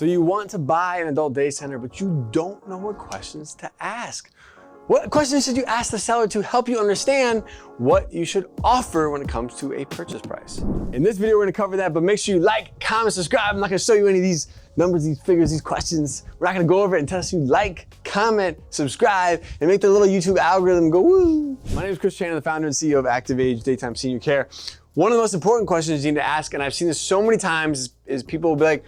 So you want to buy an adult day center, but you don't know what questions to ask. What questions should you ask the seller to help you understand what you should offer when it comes to a purchase price? In this video, we're gonna cover that, but make sure you like, comment, subscribe. I'm not gonna show you any of these numbers, these figures, these questions. We're not gonna go over it until you like, comment, subscribe, and make the little YouTube algorithm go woo. My name is Chris Chan, the founder and CEO of Active Age Daytime Senior Care. One of the most important questions you need to ask, and I've seen this so many times, is people will be like,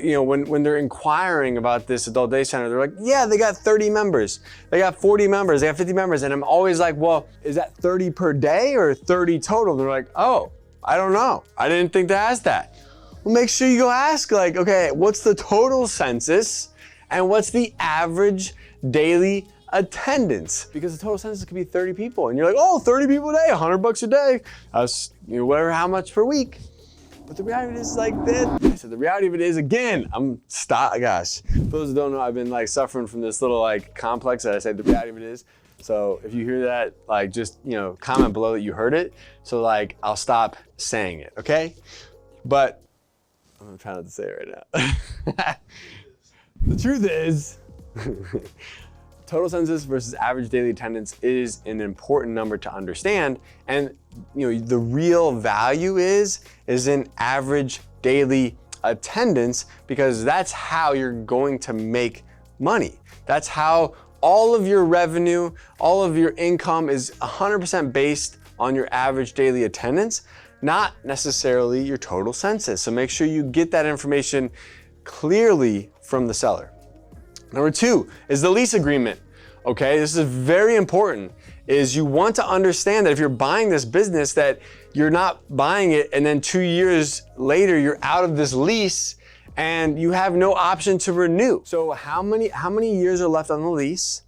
you know, when they're inquiring about this adult day center, they're like, yeah, they got 30 members, they got 40 members, they got 50 members. And I'm always like, well, is that 30 per day or 30 total? They're like, oh, I don't know. I didn't think to ask that. Well, make sure you go ask, like, okay, what's the total census and what's the average daily attendance? Because the total census could be 30 people. And you're like, oh, 30 people a day, $100 a day. That's, you know, whatever, how much per week. But the reality of it is like this. So the reality of it is, again, gosh, for those who don't know, I've been like suffering from this little like complex that I said the reality of it is. So if you hear that, like just, you know, comment below that you heard it. So like, I'll stop saying it, okay? But I'm trying not to say it right now. The truth is, total census versus average daily attendance is an important number to understand. And you know, the real value is in average daily attendance, because that's how you're going to make money. That's how all of your revenue, all of your income is 100% based on your average daily attendance, not necessarily your total census. So make sure you get that information clearly from the seller. Number two is the lease agreement. Okay, this is very important, is you want to understand that if you're buying this business, that you're not buying it and then 2 years later you're out of this lease and you have no option to renew. So how many years are left on the lease?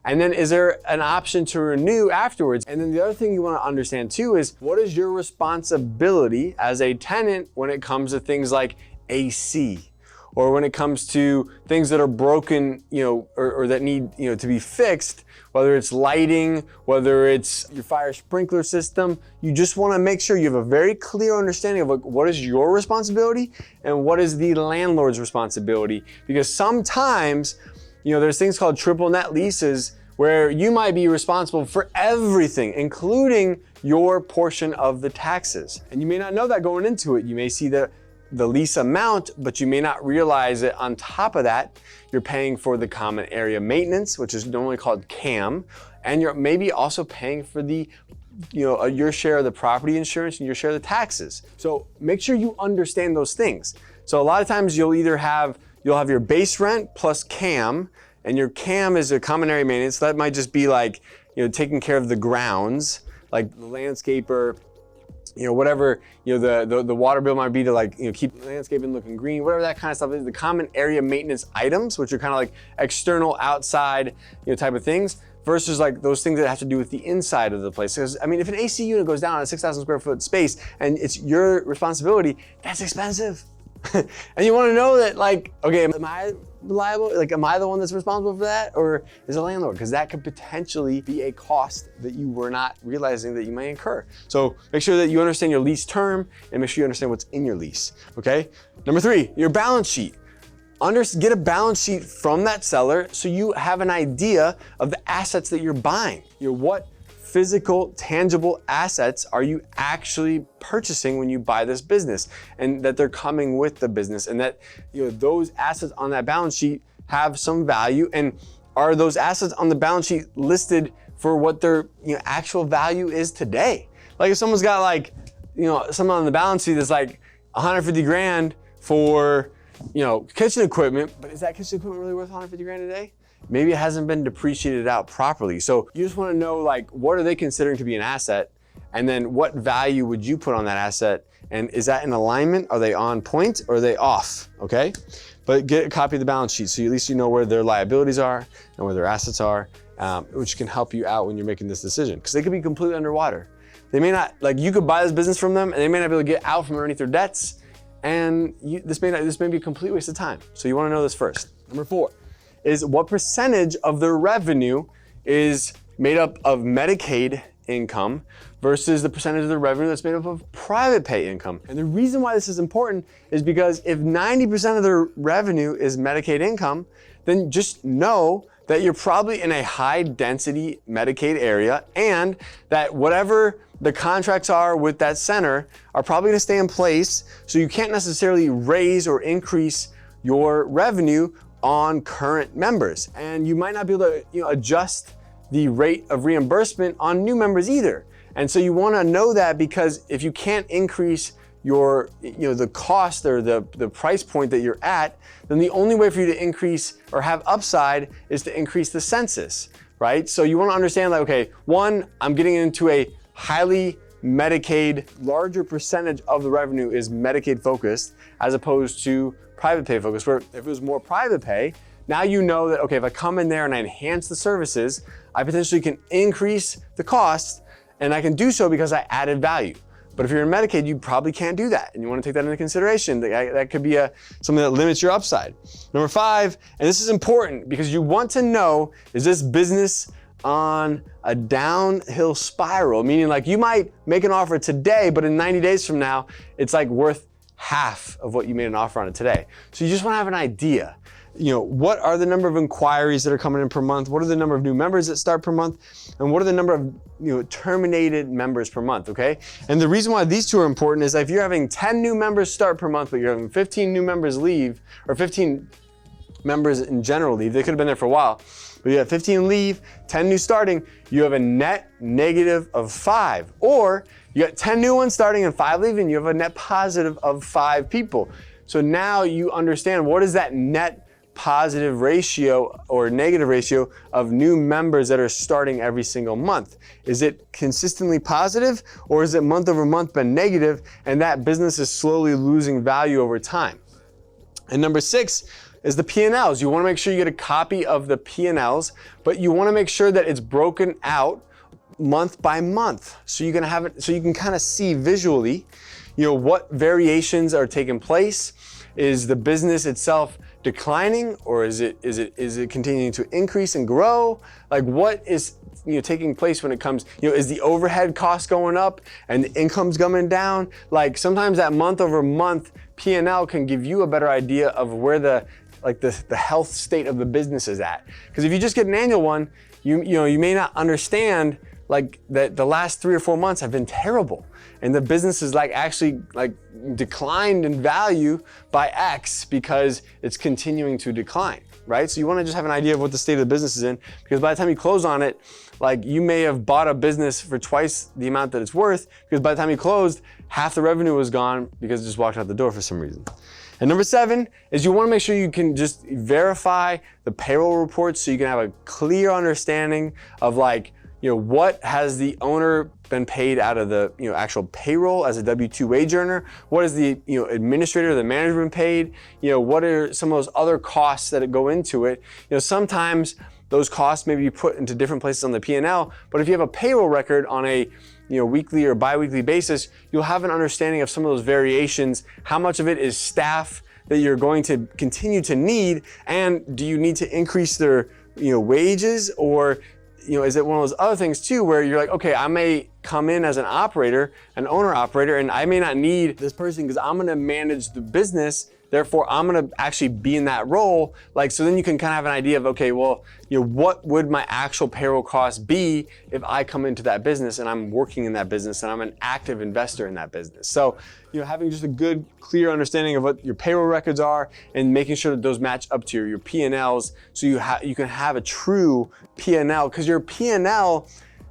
And then is there an option to renew afterwards? And then the other thing you want to understand too is, what is your responsibility as a tenant when it comes to things like AC? Or when it comes to things that are broken, you know, or that need, you know, to be fixed, whether it's lighting, whether it's your fire sprinkler system, you just want to make sure you have a very clear understanding of like, what is your responsibility and what is the landlord's responsibility. Because sometimes, you know, there's things called triple net leases where you might be responsible for everything, including your portion of the taxes. And you may not know that going into it. You may see the lease amount, but you may not realize that on top of that, you're paying for the common area maintenance, which is normally called CAM, and you're maybe also paying for the, you know, your share of the property insurance and your share of the taxes. So make sure you understand those things. So a lot of times you'll have your base rent plus CAM, and your CAM is a common area maintenance. So that might just be like, you know, taking care of the grounds, like the landscaper, you know, whatever, you know, the water bill might be to, like, you know, keep landscaping looking green, whatever that kind of stuff is. The common area maintenance items, which are kind of like external, outside, you know, type of things, versus like those things that have to do with the inside of the place. Because I mean, if an AC unit goes down on a 6,000 square foot space and it's your responsibility, that's expensive. And you want to know that, like, okay, am I liable? Like, am I the one that's responsible for that, or is the landlord? Because that could potentially be a cost that you were not realizing that you may incur. So make sure that you understand your lease term and make sure you understand what's in your lease, okay? Number three, your balance sheet. Get a balance sheet from that seller so you have an idea of the assets that you're buying. You know, what physical, tangible assets are you actually purchasing when you buy this business, and that they're coming with the business, and that, you know, those assets on that balance sheet have some value, and are those assets on the balance sheet listed for what their, you know, actual value is today? Like if someone's got, like, you know, someone on the balance sheet that's like 150 grand for, you know, kitchen equipment, but is that kitchen equipment really worth 150 grand a day? Maybe it hasn't been depreciated out properly. So you just want to know, like, what are they considering to be an asset? And then what value would you put on that asset? And is that in alignment? Are they on point or are they off? Okay. But get a copy of the balance sheet so at least you know where their liabilities are and where their assets are, which can help you out when you're making this decision. Because they could be completely underwater. They may not, like, you could buy this business from them and they may not be able to get out from underneath their debts. And this may be a complete waste of time. So you want to know this first. Number four is what percentage of their revenue is made up of Medicaid income versus the percentage of the revenue that's made up of private pay income. And the reason why this is important is because if 90% of the revenue is Medicaid income, then just know that you're probably in a high density Medicaid area, and that whatever the contracts are with that center are probably gonna stay in place, so you can't necessarily raise or increase your revenue on current members. And you might not be able to adjust the rate of reimbursement on new members either. And so you wanna know that, because if you can't increase your, the cost or the price point that you're at, then the only way for you to increase or have upside is to increase the census, right? So you wanna understand that, okay, one, I'm getting into a highly Medicaid, larger percentage of the revenue is Medicaid focused as opposed to private pay focused, where if it was more private pay, now you know that, okay, if I come in there and I enhance the services, I potentially can increase the cost, and I can do so because I added value. But if you're in Medicaid, you probably can't do that. And you wanna take that into consideration. That could be something that limits your upside. Number 5, and this is important because you want to know, is this business on a downhill spiral? Meaning, like, you might make an offer today, but in 90 days from now, it's like worth half of what you made an offer on it today. So you just wanna have an idea. What are the number of inquiries that are coming in per month? What are the number of new members that start per month? And what are the number of terminated members per month, okay? And the reason why these two are important is that if you're having 10 new members start per month, but you're having 15 new members leave, or 15 members in general leave, they could have been there for a while, but you have 15 leave, 10 new starting, you have a net negative of 5. Or you got 10 new ones starting and 5 leaving, you have a net positive of 5 people. So now you understand, what is that net positive ratio or negative ratio of new members that are starting every single month? Is it consistently positive, or is it month over month been negative, and that business is slowly losing value over time? And number 6 is the P&Ls. You wanna make sure you get a copy of the P&Ls, but you wanna make sure that it's broken out month by month. So you can have it, so you can kind of see visually, what variations are taking place. Is the business itself declining, or is it continuing to increase and grow? Like, what is taking place when it comes, is the overhead cost going up and the income's coming down? Like, sometimes that month over month P&L can give you a better idea of where the health state of the business is at. Because if you just get an annual one, you may not understand like that the last 3 or 4 months have been terrible, and the business is actually declined in value by X because it's continuing to decline, right? So you wanna just have an idea of what the state of the business is in, because by the time you close on it, you may have bought a business for twice the amount that it's worth, because by the time you closed, half the revenue was gone because it just walked out the door for some reason. And number 7 is you wanna make sure you can just verify the payroll reports, so you can have a clear understanding of what has the owner been paid out of the actual payroll as a W-2 wage earner? What is the administrator, the manager been paid? What are some of those other costs that go into it? Sometimes those costs may be put into different places on the P&L, but if you have a payroll record on a weekly or bi-weekly basis, you'll have an understanding of some of those variations. How much of it is staff that you're going to continue to need, and do you need to increase their wages, or is it one of those other things too, where you're like, okay, I may come in as an operator, an owner operator, and I may not need this person because I'm gonna manage the business, therefore I'm gonna actually be in that role. So then you can kind of have an idea of, okay, well, what would my actual payroll cost be if I come into that business and I'm working in that business and I'm an active investor in that business. So, having just a good, clear understanding of what your payroll records are and making sure that those match up to your P&Ls, so you can have a true P&L, because your P&L,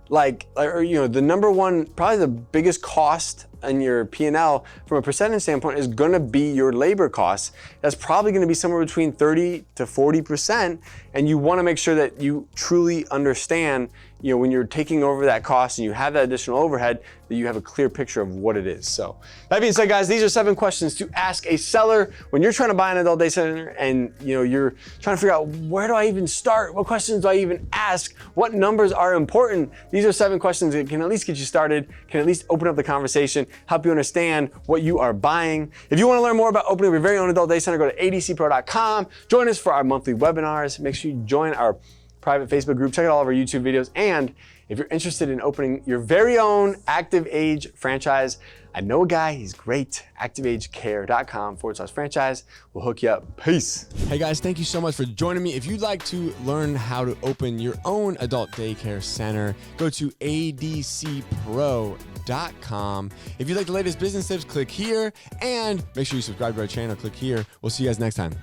the number one, probably the biggest cost in your P&L from a percentage standpoint is gonna be your labor costs. That's probably gonna be somewhere between 30 to 40%. And you wanna make sure that you truly understand, when you're taking over that cost and you have that additional overhead, that you have a clear picture of what it is. So that being said, guys, these are 7 questions to ask a seller when you're trying to buy an adult day center, and you're trying to figure out, where do I even start? What questions do I even ask? What numbers are important? These are 7 questions that can at least get you started, can at least open up the conversation, help you understand what you are buying. If you want to learn more about opening your very own adult day center, go to adcpro.com. Join us for our monthly webinars. Make sure you join our private Facebook group. Check out all of our YouTube videos. And If you're interested in opening your very own active age franchise, I know a guy, he's great. activeagecare.com/franchise. We'll hook you up. Peace. Hey guys, thank you so much for joining me. If you'd like to learn how to open your own adult daycare center, go to adcpro.com. If you'd like the latest business tips, click here, and make sure you subscribe to our channel. Click here. We'll see you guys next time.